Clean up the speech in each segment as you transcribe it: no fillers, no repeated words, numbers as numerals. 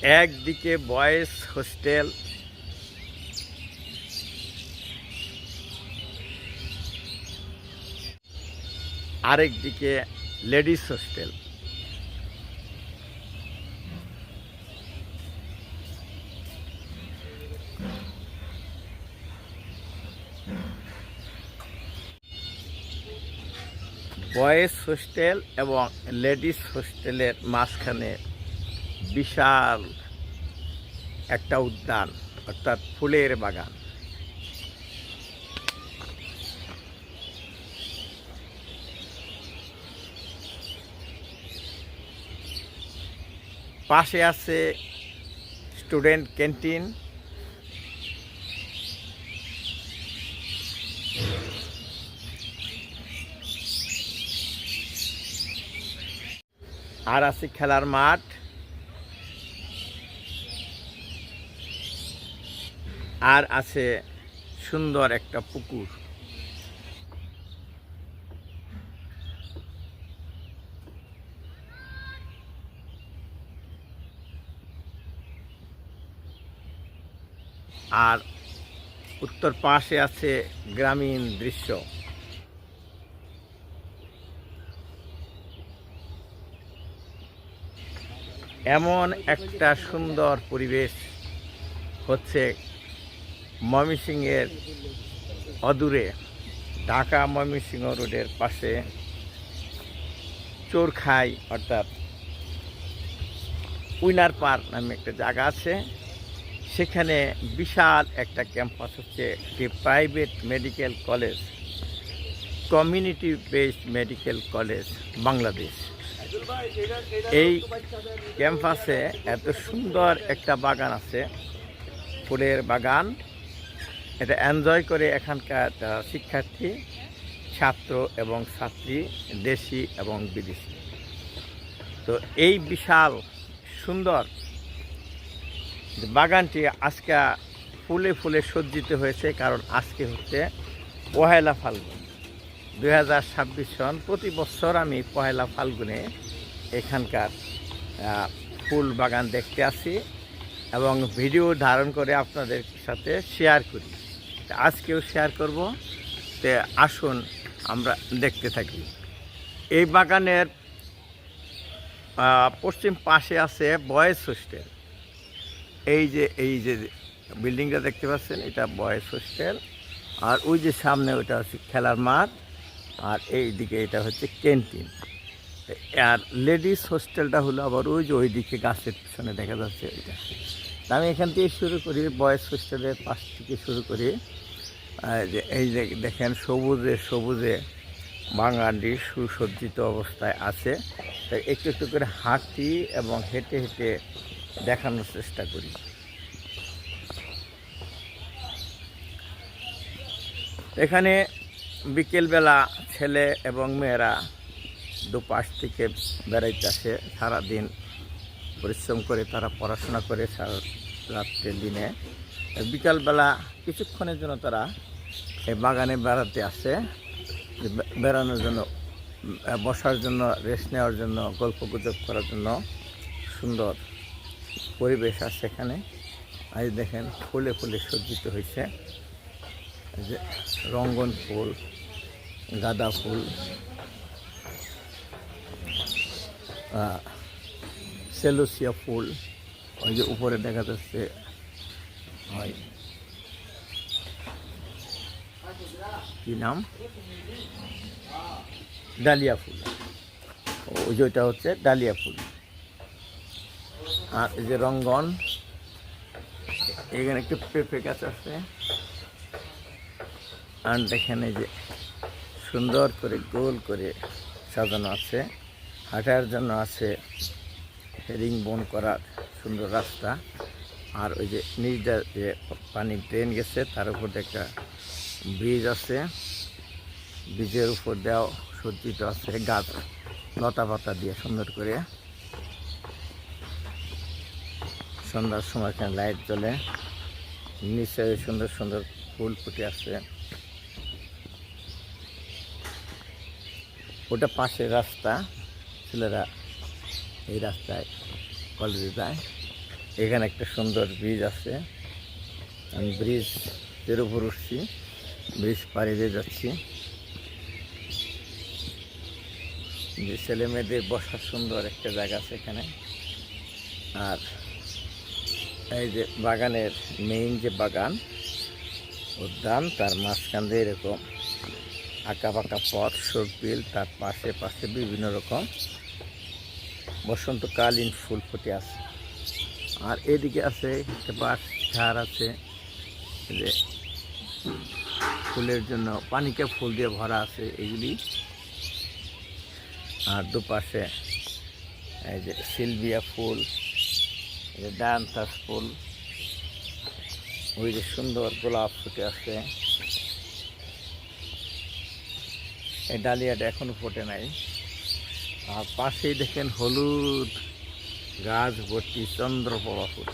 একদিকে boys hostel, আরেকদিকে ladies hostel. Boys hostel এবং লেডিস হোস্টেলের মাঝখানে বিশাল একটা উদ্যান, অর্থাৎ ফুলের বাগান। পাশে আছে স্টুডেন্ট ক্যান্টিন, আর আছে খেলার মাঠ, আর আছে সুন্দর একটা পুকুর। আর উত্তর পাশে আছে গ্রামীণ দৃশ্য। এমন একটা সুন্দর পরিবেশ হচ্ছে ময়মনসিংহের অদূরে ঢাকা ময়মনসিংহ রোডের পাশে চোরখাই অর্থাৎ উইনার পার্ক নামে একটা জায়গা আছে। সেখানে বিশাল একটা ক্যাম্পাস হচ্ছে একটি private medical college, community based medical college Bangladesh. এই ক্যাম্পাসে এত সুন্দর একটা বাগান আছে, ফুলের বাগান। এটা এনজয় করে এখানকার শিক্ষার্থী, ছাত্র এবং ছাত্রী, দেশি এবং বিদেশি। তো এই বিশাল সুন্দর বাগানটি আজকে ফুলে ফুলে সজ্জিত হয়েছে, কারণ আজকে হচ্ছে পহেলা ফাল্গুন 2026 সন। প্রতি বছর আমি পহেলা ফাল্গুনে এখানকার ফুল বাগান দেখতে আসি এবং ভিডিও ধারণ করে আপনাদের সাথে শেয়ার করি। আজকেও শেয়ার করব, তে আসুন আমরা দেখতে থাকি। এই বাগানের পশ্চিম পাশে আছে বয়েজ হোস্টেল। এই যে বিল্ডিংটা দেখতে পাচ্ছেন, এটা বয়েজ হোস্টেল। আর ওই যে সামনে ওটা হচ্ছে খেলার মাঠ, আর এই দিকে এটা হচ্ছে ক্যান্টিন। আর লেডিস হোস্টেলটা হলো আবার ওই যে ওইদিকে গাছের পিছনে দেখা যাচ্ছে ওইটা। আমি এখান থেকে শুরু করি, বয়েজ হোস্টেলের পাশ থেকে শুরু করি। যে এই যে দেখেন সবুজে সবুজে বাগানটি সুসজ্জিত অবস্থায় আছে। তাই একটু একটু করে হাঁটি এবং হেঁটে হেঁটে দেখানোর চেষ্টা করি। এখানে বিকেলবেলা ছেলে এবং মেয়েরা দুপাশ থেকে বেড়াইতে আসে। সারাদিন পরিশ্রম করে তারা পড়াশোনা করে সারা রাত্রের দিনে, বিকালবেলা কিছুক্ষণের জন্য তারা এই বাগানে বেড়াতে আসে। বেড়ানোর জন্য, বসার জন্য, রেস্ট নেওয়ার জন্য, গল্প গুজব করার জন্য সুন্দর পরিবেশ আছে এখানে। আজ দেখেন ফুলে ফুলে সজ্জিত হয়েছে, যে রঙ্গন ফুল, গাঁদা ফুল, সেলোসিয়া ফুল, ওই যে উপরে দেখা যাচ্ছে হয় কি নাম, ডালিয়া ফুল। ওই যে ওইটা হচ্ছে ডালিয়া ফুল। আর এই যে রঙ্গন, এখানে একটু পেঁপে গাছ আছে। আর দেখেন এই যে সুন্দর করে গোল করে সাজানো আছে। হাঁটার জন্য আছে রিং বন করার সুন্দর রাস্তা। আর ওই যে নিচটা যে পানি ড্রেন গেছে, তার উপর একটা ব্রিজ আছে। ব্রিজের উপর দেওয়া সজ্জিত আছে গাছ, লতা পাতা দিয়ে সুন্দর করে। সন্ধ্যার সময় এখানে লাইট জ্বলে, নিচে সুন্দর সুন্দর ফুল ফুটে আছে। ওটা পাশে রাস্তা, ছেলেরা এই রাস্তায় কলেজে যায়। এখানে একটা সুন্দর ব্রিজ আছে, আমি ব্রিজের উপর উঠছি, ব্রিজ পাড়ি দিয়ে যাচ্ছি। যে ছেলে মেয়েদের বসার সুন্দর একটা জায়গা আছে এখানে। আর এই যে বাগানের মেইন যে বাগান উদ্যান, তার মাঝখান দিয়ে এরকম আঁকা বাঁকা পথ সরপিল, তার পাশে পাশে বিভিন্ন রকম বসন্তকালীন ফুল ফুটে আছে। আর এদিকে আছে একটা বাঁশ ঝাড় আছে, যে ফুলের জন্য পানিকে ফুল দিয়ে ভরা আছে এগুলি। আর দুপাশে এই যে সিলভিয়া ফুল, এই যে ডায়ান্থাস ফুল, ওই যে সুন্দর গোলাপ ফুটে আছে। এই ডালিয়াটা এখনো ফোটে নাই। আর পাশেই দেখেন হলুদ গাছ ভর্তি চন্দ্রপ্রভা ফুল,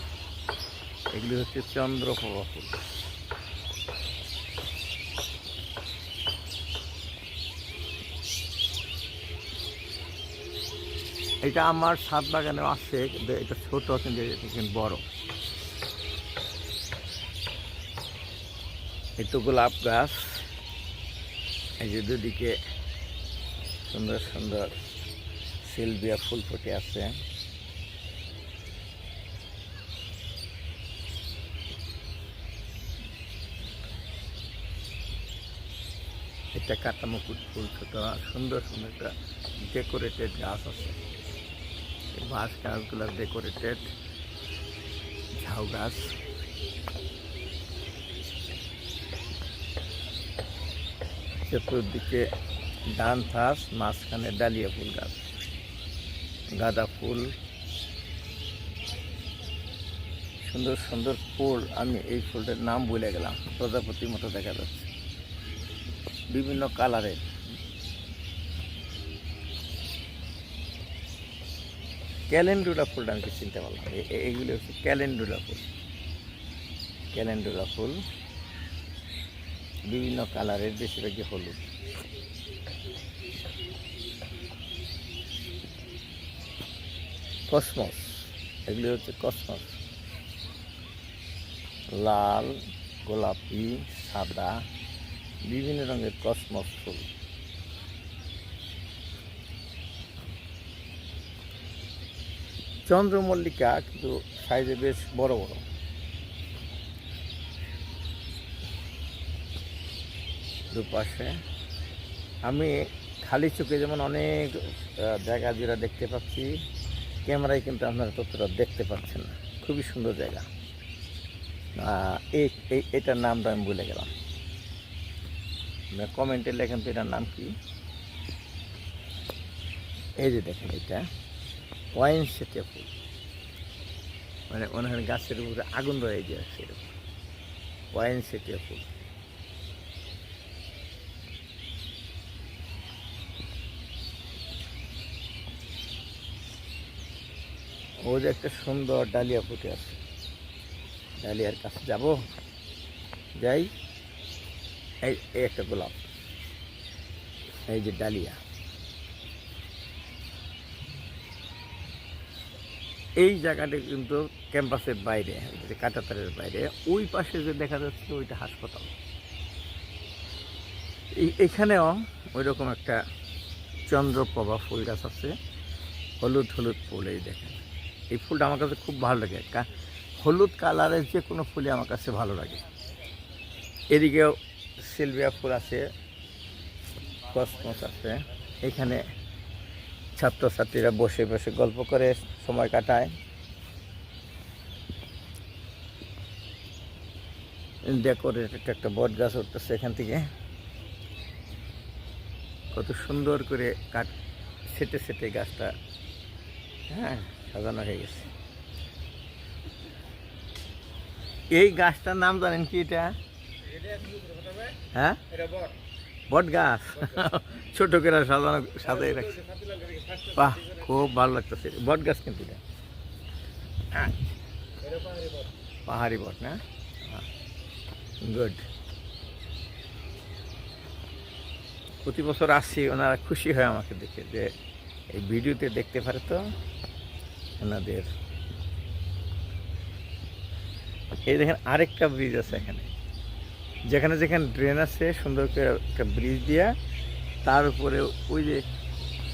এগুলি হচ্ছে চন্দ্রপ্রভা ফুল। এটা আমার ছাদ বাগানে আছে, কিন্তু এটা ছোট, কিন্তু বড়। এই তো গোলাপ গাছ, এই যে দুদিকে সুন্দর সুন্দর সিলভিয়া ফুল ফুটে আছে। এটা কাটামুকুট ফুল, ছোট সুন্দর সুন্দর একটা ডেকোরেটেড গাছ আছে। বাঁশ গাছগুলো ডেকোরেটেড ঝাউ গাছ। চতুর্দিকে ডায়ান্থাস, মাঝখানে ডালিয়া ফুল গাছ, গাঁদা ফুল, সুন্দর সুন্দর ফুল। আমি এই ফুলটার নাম ভুলে গেলাম, প্রজাপতির মতো দেখা যাচ্ছে, বিভিন্ন কালারের। ক্যালেন্ডুলা ফুলটা আমি চিনতে পারলাম, এইগুলো হচ্ছে ক্যালেন্ডুলা ফুল। ক্যালেন্ডুলা ফুল বিভিন্ন কালারের, বেশিরভাগই হলুদ। কসমস, এগুলি হচ্ছে কসমস, লাল, গোলাপি, সাদা, বিভিন্ন রঙের কসমস ফুল। চন্দ্রমল্লিকা কিন্তু সাইজে বেশ বড় বড়। দুপাশে আমি খালি চোখে যেমন অনেক জায়গা যেটা দেখতে পাচ্ছি, ক্যামেরায় কিন্তু আপনারা ততটা দেখতে পাচ্ছেন না। খুবই সুন্দর জায়গা। এটার নামটা আমি ভুলে গেলাম, কমেন্টে লেখেন তো এটার নাম কি। এই যে দেখেন, এটা পয়েনসেটিয়া ফুল, মানে মনে হয় গাছের উপরে আগুন রয়ে যাচ্ছে, এরকম পয়েনসেটিয়া ফুল। ও যে একটা সুন্দর ডালিয়া ফুটে আছে, ডালিয়ার কাছে যাব, যাই। এই একটা গোলাপ, এই যে ডালিয়া। এই জায়গাটা কিন্তু ক্যাম্পাসের বাইরে, কাঁটাতারের বাইরে। ওই পাশে যে দেখা যাচ্ছে ওইটা হাসপাতাল। এখানেও ওই রকম একটা চন্দ্রপ্রভা ফুল গাছ আছে, হলুদ হলুদ ফুল। এই দেখেন, এই ফুলটা আমার কাছে খুব ভালো লাগে। হলুদ কালারের যে কোনো ফুলই আমার কাছে ভালো লাগে। এদিকেও সিলভিয়া ফুল আছে, কসমস আছে। এখানে ছাত্রছাত্রীরা বসে বসে গল্প করে সময় কাটায়। ডেকোরেটেড একটা বট গাছ উঠতেছে এখান থেকে, কত সুন্দর করে সেটে সেটে গাছটা সাজানো হয়ে গেছে। এই গাছটার নাম জানেন কি? এটা হ্যাঁ, বট গাছ। ছোট করে সাজানো, সাজাই রাখছে। বাহ, খুব ভালো লাগতেছে। বট গাছ কিন্তু এটা পাহাড়ি বট না? গুড। প্রতি বছর আসছি, ওনারা খুশি হয় আমাকে দেখে, যে এই ভিডিওতে দেখতে পারে তো ওনাদের এই দেখেন আরেকটা ব্রিজ আছে এখানে, যেখানে যেখানে ড্রেন আছে সুন্দর করে একটা ব্রিজ দিয়া তার উপরে ওই যে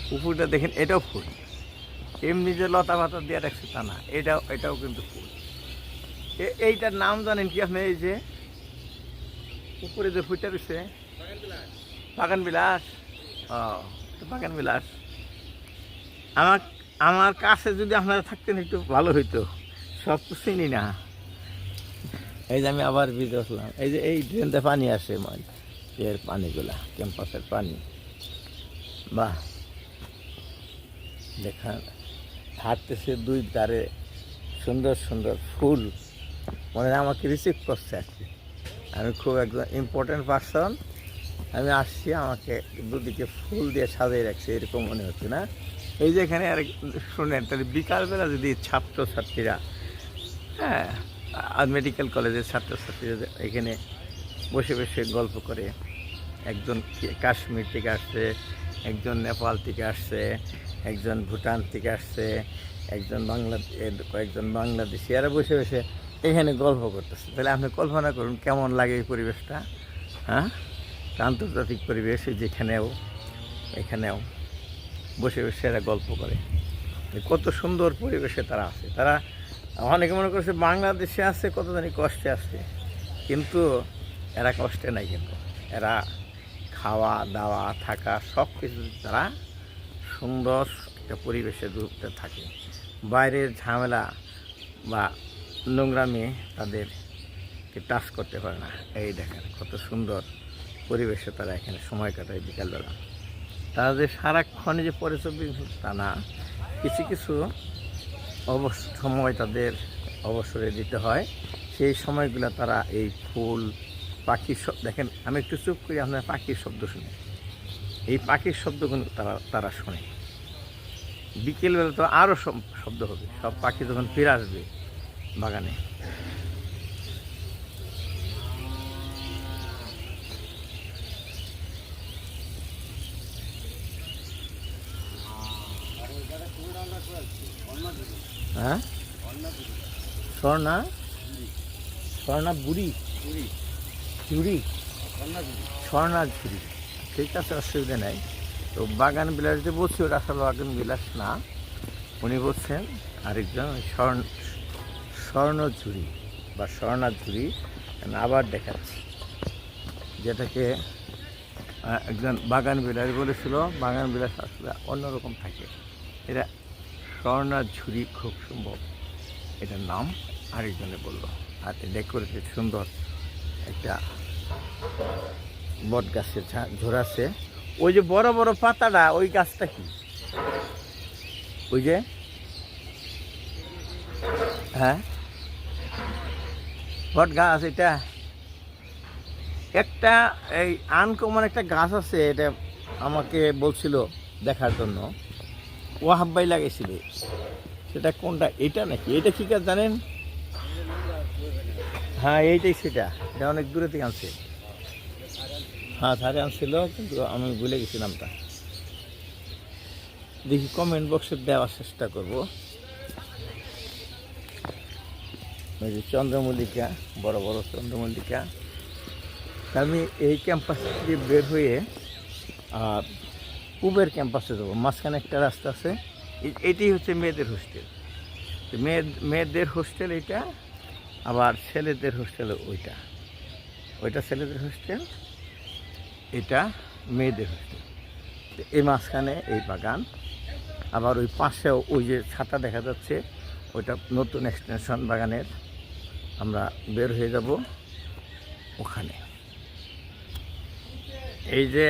পুকুরটা দেখেন, এটাও ফুল। এমনি যে লতা পাতা দিয়ে রাখছে তা না, এটাও কিন্তু ফুল। এইটার নাম জানেন কি আপনি? এই যে উপরে যে ফুলটা রয়েছে, বাগান বিলাস। ও, বাগান বিলাস। আমার আমার কাছে যদি আপনারা থাকতেন একটু ভালো হইতো, সব তো চিনি না। এই যে আমি আবার ভিজে আসলাম, এই যে এই ড্রেনতে পানি আসে, এর পানিগুলা ক্যাম্পাসের পানি। বাহ, দেখা হাঁটতেছে দুই ধারে সুন্দর সুন্দর ফুল, মনে হয় আমাকে রিসিভ করছে আর কি। আমি খুব একদম ইম্পর্টেন্ট পার্সন, আমি আসছি, আমাকে দুদিকে ফুল দিয়ে সাজিয়ে রাখছে এরকম মনে হচ্ছে না? এই যে এখানে আর শুনেন, তাহলে বিকালবেলা যদি ছাত্রছাত্রীরা, হ্যাঁ, আর মেডিকেল কলেজের ছাত্রছাত্রীরা এখানে বসে বসে গল্প করে, একজন কাশ্মীর থেকে আসছে, একজন নেপাল থেকে আসছে, একজন ভুটান থেকে আসছে, কয়েকজন বাংলাদেশি, এরা বসে বসে এখানে গল্প করতেছে। তাহলে আপনি কল্পনা করুন কেমন লাগে এই পরিবেশটা। হ্যাঁ, আন্তর্জাতিক পরিবেশ, যেখানেও এখানেও বসে বসে এরা গল্প করে। কত সুন্দর পরিবেশে তারা আছে। তারা অনেকে মনে করছে বাংলাদেশে আছে, কত জানি কষ্টে আছে, কিন্তু এরা কষ্টে নাই। কিন্তু এরা খাওয়া দাওয়া থাকা সব কিছু তারা সুন্দর একটা পরিবেশে দূরত্বে থাকে। বাইরের ঝামেলা বা নোংরামি তাদেরকে টাচ করতে পারে না। এই দেখেন কত সুন্দর পরিবেশে তারা এখানে সময় কাটায় বিকালবেলা। তারা যে সারাক্ষণে যে পরিচর্যা তা না, কিছু কিছু সময় তাদের অবসরে দিতে হয়। সেই সময়গুলো তারা এই ফুল, পাখির দেখেন, আমি একটু চুপ করি, আপনার পাখির শব্দ শুনি। এই পাখির শব্দগুলো তারা শোনে। বিকেলবেলা তো আরও শব্দ হবে, সব পাখি যখন ফিরে আসবে বাগানে। হ্যাঁ, স্বর্ণা বুড়ি, ঝুড়ি, স্বর্ণা ঝুড়ি, ঠিক আছে, অসুবিধা নেই। তো বাগান বিলাস যে বলছি, ওটা আসলে বাগান বিলাস না, উনি বলছেন আরেকজন স্বর্ণঝুরি বা স্বর্ণাঝুরি। আবার দেখাচ্ছি, যেটাকে একজন বাগান বিলাস বলেছিল। বাগান বিলাস আসলে অন্যরকম থাকে, এটা স্বর্ণাঝুরি খুব সম্ভব এটার নাম, আরেকজনে বললো। আর ডেকোরেটেড সুন্দর একটা বট গাছের ঝোড়াছে। ওই যে বড় বড় পাতাটা, ওই গাছটা কি? ওই যে, হ্যাঁ, বট গাছ। এটা একটা এই আনকমন একটা গাছ আছে, এটা আমাকে বলছিল দেখার জন্য, ওয়াহাব ভাই লাগাইছিল। সেটা কোনটা, এটা নাকি? এটা কি গাছ জানেন? হ্যাঁ, এইটাই সেটা। এটা অনেক দূরে থেকে আনছে। হ্যাঁ, ধারে আনছিল, কিন্তু আমি ভুলে গেছি নামটা। দেখি কমেন্ট বক্সে দেওয়ার চেষ্টা করবো। ওই যে চন্দ্রমল্লিকা, বড় বড় চন্দ্রমল্লিকা। আমি এই ক্যাম্পাস থেকে বের হয়ে পূবের ক্যাম্পাসে যাবো। মাঝখানে একটা রাস্তা আছে, এটি হচ্ছে মেয়েদের হোস্টেল। মেয়েদের হোস্টেল এটা, আবার ছেলেদের হোস্টেল ওইটা ছেলেদের হোস্টেল, এটা মেয়েদের হোস্টেল। এই মাঝখানে এই বাগান, আবার ওই পাশেও ওই যে ছাতা দেখা যাচ্ছে, ওইটা নতুন এক্সটেনশন বাগানের। আমরা বের হয়ে যাব ওখানে। এই যে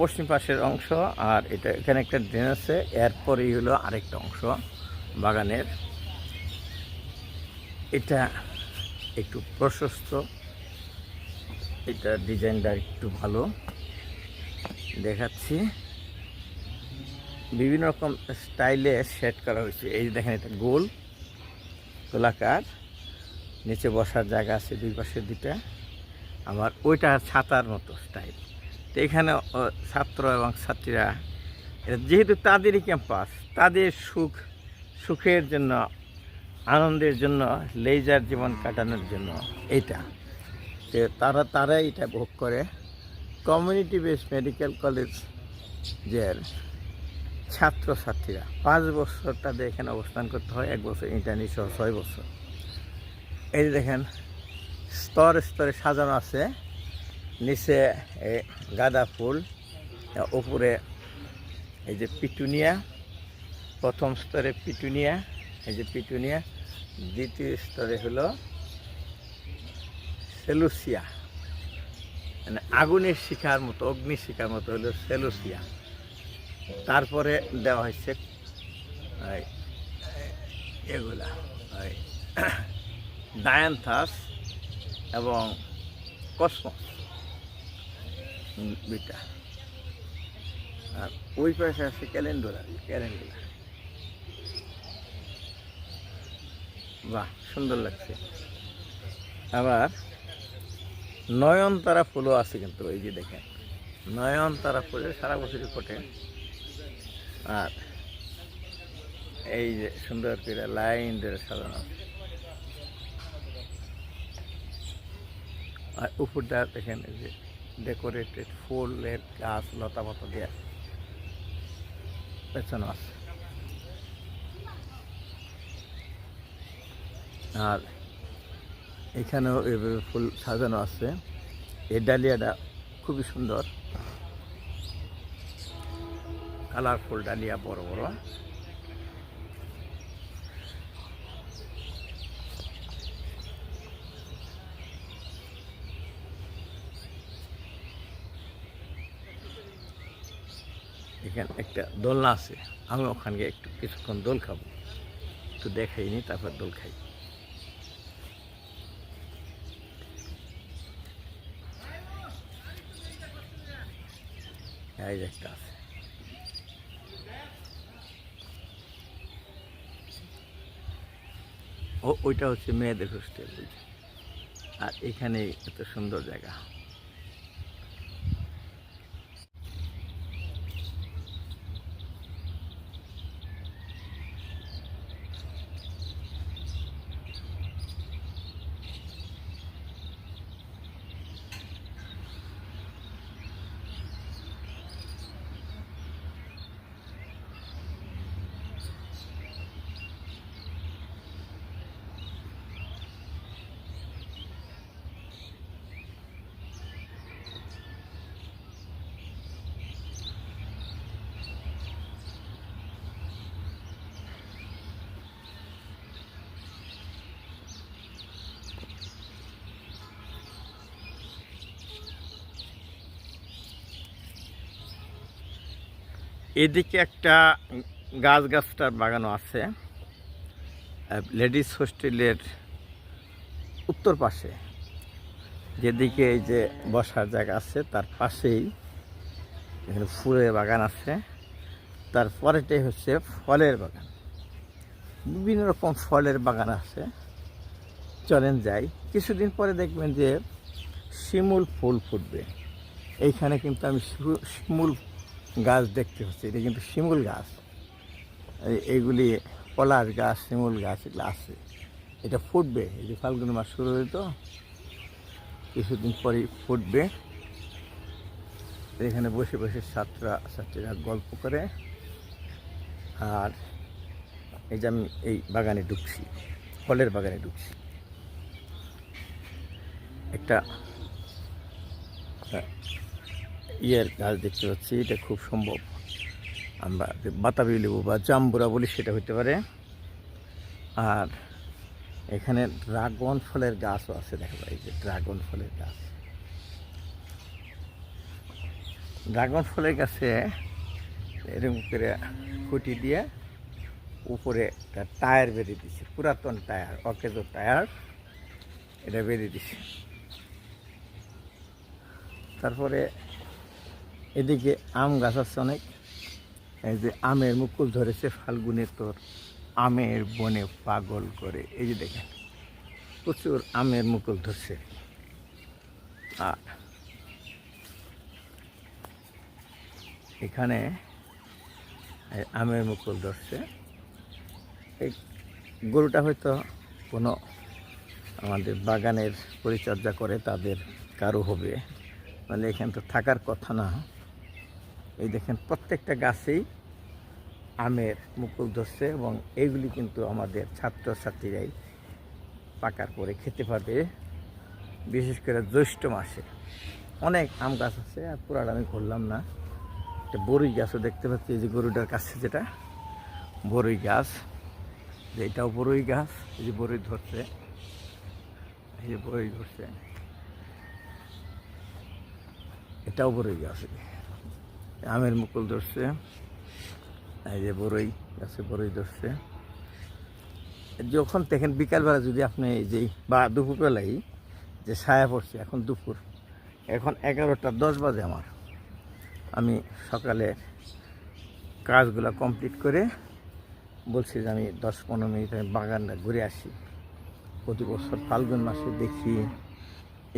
পশ্চিম পাশের অংশ, আর এখানে একটা ড্রেন আছে, এরপরেই হলো আরেকটা অংশ বাগানের। এটা একটু প্রশস্ত, এটা ডিজাইনটা একটু ভালো দেখাচ্ছি, বিভিন্ন রকম স্টাইলে সেট করা হয়েছে। এই যে দেখেন, এটা গোলাকার, নিচে বসার জায়গা আছে দুই পাশে দুইটা, আবার ওইটা ছাতার মতো স্টাইল। তো এখানে ছাত্র এবং ছাত্রীরা, যেহেতু তাদেরই ক্যাম্পাস, তাদের সুখের জন্য আনন্দের জন্য, লেজার জীবন কাটানোর জন্য এইটা, যে তারা এটা ভোগ করে। কমিউনিটি বেস মেডিকেল কলেজের ছাত্রছাত্রীরা 5 বছর তাদের এখানে অবস্থান করতে হয়, 1 বছর ইন্টার্নি সহ 6 বছর। এই যে দেখেন স্তরে স্তরে সাজানো আছে, নিচে গাঁদা ফুল, উপরে এই যে পিটুনিয়া, প্রথম স্তরে পিটুনিয়া, এই যে পিটুনিয়া, দ্বিতীয় স্তরে হলো সেলুসিয়া, মানে আগুনের শিখার মতো, অগ্নি শিখার মতো হলো সেলুসিয়া। তারপরে দেওয়া হয়েছে এগুলা ডায়ান্থাস এবং কসমস দুইটা। আর ওই পাশে আছে ক্যালেন্ডুলা। বাহ, সুন্দর লাগছে। আবার নয়নতারা ফুলও আছে কিন্তু, এই যে দেখেন নয়নতারা ফুলে সারা বছরই ফোটে। আর এই যে সুন্দর করে লাইন ধরে সাজানো আছে। আর উপরটা দেখেন এই যে ডেকোরেটেড ফুলের গাছ, লতা পাতা দিয়ে পেছানো আছে। আর এখানেও এভাবে ফুল সাজানো আছে। এই ডালিয়াটা খুবই সুন্দর, কালারফুল ডালিয়া, বড় বড়। এখানে একটা দোলনা আছে, আমি ওখানে গিয়ে একটু কিছুক্ষণ দোল খাবো, একটু দেখাইনি, তারপর দোল খাই। এই যে একটা আছে। ওইটা হচ্ছে মেয়েদের হোস্টেল। আর এখানে এত সুন্দর জায়গা। এদিকে একটা গাছটার বাগানও আছে, লেডিস হোস্টেলের উত্তর পাশে, যেদিকে এই যে বসার জায়গা আছে তার পাশেই এখানে ফুলের বাগান আছে। তারপরেটাই হচ্ছে ফলের বাগান, বিভিন্ন রকম ফলের বাগান আছে। চলেন যাই, কিছুদিন পরে দেখবেন যে শিমুল ফুল ফুটবে। এইখানে কিন্তু আমি শিমুল গাছ দেখতে হচ্ছে, এটা কিন্তু শিমুল গাছ। এইগুলি পলাশ গাছ, শিমুল গাছ এগুলো আছে, এটা ফুটবে। এই যে ফাল্গুন মাস শুরু হয়ে, তো কিছুদিন পরেই ফুটবে। এখানে বসে বসে ছাত্রীরা গল্প করে। আর এই যে আমি এই বাগানে ঢুকছি, ফলের বাগানে ঢুকছি। একটা ইয়ের গাছ দেখতে পাচ্ছি, এটা খুব সম্ভব আমরা বাতাবি লেবু বা জাম্বুরা বলি, সেটা হতে পারে। আর এখানে ড্রাগন ফলের গাছও আছে, দেখা যায় যে ড্রাগন ফলের গাছ। ড্রাগন ফলের গাছে এরকম করে খুঁটি দিয়ে উপরে একটা টায়ার বেরিয়ে দিচ্ছে, পুরাতন টায়ার, অকেজো টায়ার, এটা বেরিয়ে দিচ্ছে। তারপরে এদিকে আম গাছ আছে অনেক, এই যে আমের মুকুল ধরেছে ফাল্গুনে, তোর আমের বনে পাগল করে। এই যে দেখেন প্রচুর আমের মুকুল ধরছে। আর এখানে আমের মুকুল ধরছে। গরুটা হয়তো কোনো আমাদের বাগানের পরিচর্যা করে তাদের কারো হবে, মানে এখানে তো থাকার কথা না। এই দেখেন প্রত্যেকটা গাছেই আমের মুকুল ধরছে এবং এইগুলি কিন্তু আমাদের ছাত্রছাত্রীরাই পাকার পরে খেতে পারবে। বিশেষ করে জ্যৈষ্ঠ মাসে অনেক আম গাছ আছে, আর পুরাটা আমি ঘুরলাম না। একটা বরই গাছও দেখতে পাচ্ছি, এই যে গরুটার কাছে যেটা বরই গাছ, এটাও বরই গাছ। এই যে বরই ধরছে, এই যে বরই ধরছে, এটাও বরই গাছ, আমের মুকুল ধরছে। এই যে বরই গাছে বরই ধরছে। যখন দেখেন বিকালবেলা যদি আপনি এই যে বা দুপুরবেলাই যে ছায়া পড়ছে, এখন দুপুর, এখন 11টা 10 বাজে আমার, আমি সকালে কাজগুলো কমপ্লিট করে বলছি যে আমি 10-15 মিনিট আমি বাগানটা ঘুরে আসি। প্রতি বছর ফাল্গুন মাসে দেখি,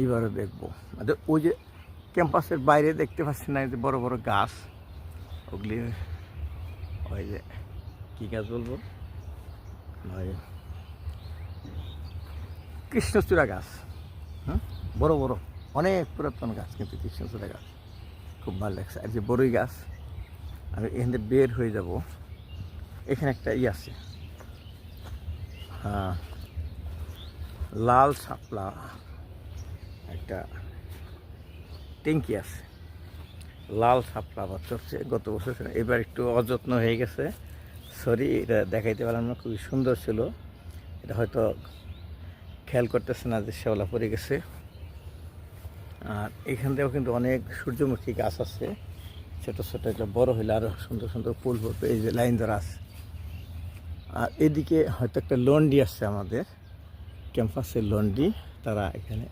এইবারও দেখবো। ওই যে ক্যাম্পাসের বাইরে দেখতে পাচ্ছি না, যে বড় বড় গাছ, ওগুলি ওই যে কী গাছ বলবো, ওই কৃষ্ণচূড়া গাছ। বড় বড় অনেক পুরাতন গাছ, কিন্তু কৃষ্ণচূড়া গাছ খুব ভালো লাগছে। আর যে বরই গাছ, আমি এখান থেকে বের হয়ে যাব, এখানে একটা আছে, হ্যাঁ, লাল শাপলা একটা ট্যাঙ্কি আছে, লাল শাপলা আবার চলছে। গত বছর ছিল, এবার একটু অযত্ন হয়ে গেছে, সরি, এটা দেখাইতে পারলাম না। খুবই সুন্দর ছিল, এটা হয়তো খেয়াল করতেছে না যে শ্যাওলা পড়ে গেছে। আর এখান থেকেও কিন্তু অনেক সূর্যমুখী গাছ আছে, ছোটো ছোটো, এটা বড় হইলে আরও সুন্দর সুন্দর ফুল ফুটবে। এই যে লাইন ধরা আছে। আর এদিকে হয়তো একটা লন্ডি আসছে আমাদের ক্যাম্পাসের লন্ডি, তারা এখানে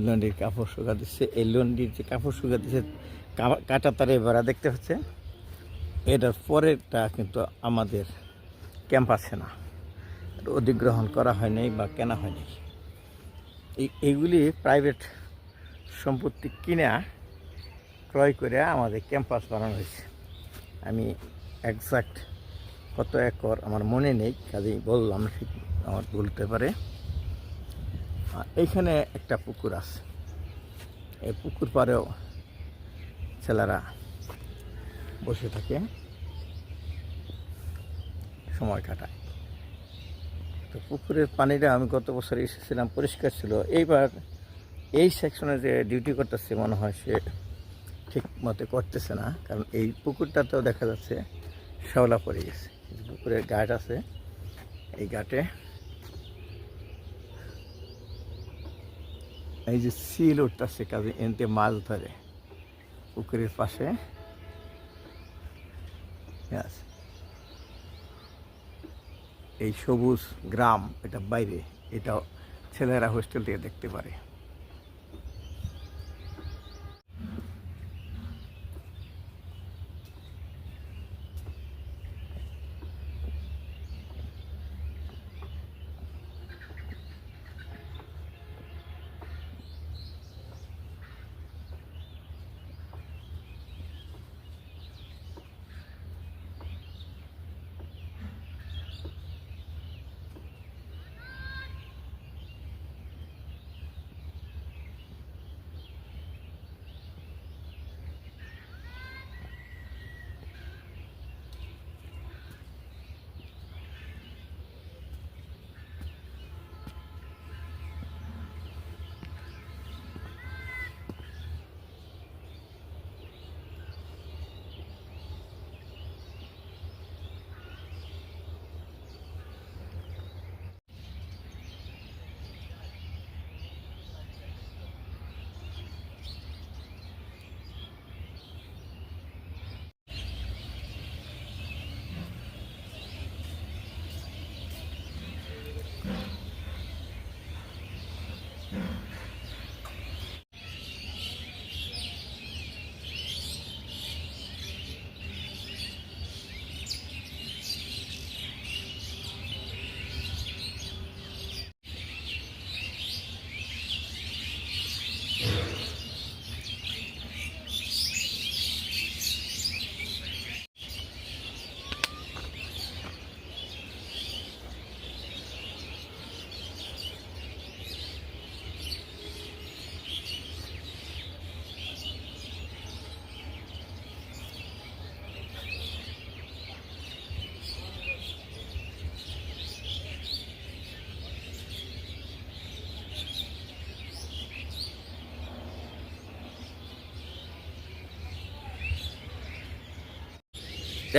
লন্ডির কাপড় শুকা দিচ্ছে। এই লন্ডির যে কাপড় শুকা দিচ্ছে, কাটা তারে বেড়া দেখতে হচ্ছে, এটার পরেরটা কিন্তু আমাদের ক্যাম্পাসে না, অধিগ্রহণ করা হয় নাই বা কেনা হয় নাই। এইগুলি প্রাইভেট সম্পত্তি কিনা ক্রয় করে আমাদের ক্যাম্পাস বানানো হয়েছে। আমি একজ্যাক্ট কত একর আমার মনে নেই, কাজেই বললাম, ঠিক আমার বলতে পারে। এইখানে একটা পুকুর আছে, এই পুকুর পাড়েও ছেলেরা বসে থাকে, সময় কাটায়। তো পুকুরের পানিটা আমি গত বছর এসেছিলাম, পরিষ্কার ছিল। এইবার এই সেকশনে যে ডিউটি করতেছে, মনে হয় সে ঠিক মতো করতেছে না, কারণ এই পুকুরটাতেও দেখা যাচ্ছে শ্যাওলা পড়ে গেছে। পুকুরের ঘাট আছে, এই ঘাটে এই যে সিল উঠতেছে, কাজে এনতে মাছ ধরে পুকুরের পাশে। এই সবুজ গ্রাম, এটা বাইরে, এটা ছেলেরা হোস্টেল থেকে দেখতে পারে।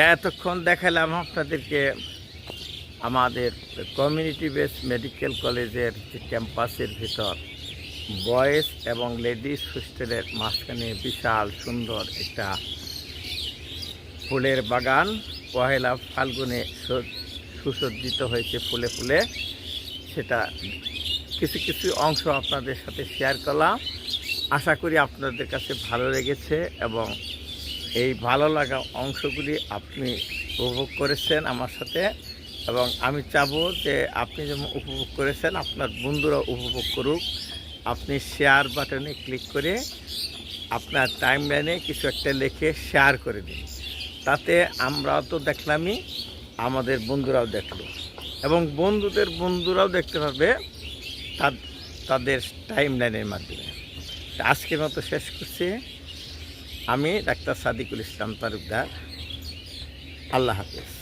এতক্ষণ দেখালাম আপনাদেরকে আমাদের কমিউনিটি বেস মেডিকেল কলেজের যে ক্যাম্পাসের ভিতর বয়েজ এবং লেডিস হোস্টেলের মাঝখানে বিশাল সুন্দর একটা ফুলের বাগান পহেলা ফাল্গুনে সুসজ্জিত হয়েছে ফুলে ফুলে। সেটা কিছু কিছু অংশ আপনাদের সাথে শেয়ার করলাম। আশা করি আপনাদের কাছে ভালো লেগেছে এবং এই ভালো লাগা অংশগুলি আপনি উপভোগ করেছেন আমার সাথে, এবং আমি চাবো যে আপনি যেমন উপভোগ করেছেন আপনার বন্ধুরা উপভোগ করুক। আপনি শেয়ার বাটনে ক্লিক করে আপনার টাইমলাইনে কিছু একটা লিখে শেয়ার করে দিন, তাতে আমরাও তো দেখলামই, আমাদের বন্ধুরাও দেখলো এবং বন্ধুরাও দেখতে পাবে তাদের টাইমলাইনের মাধ্যমে। আজকের মতো শেষ করছি। আমি ডাক্তার সাদিকুল ইসলাম তালুকদার। আল্লাহ হাফেজ।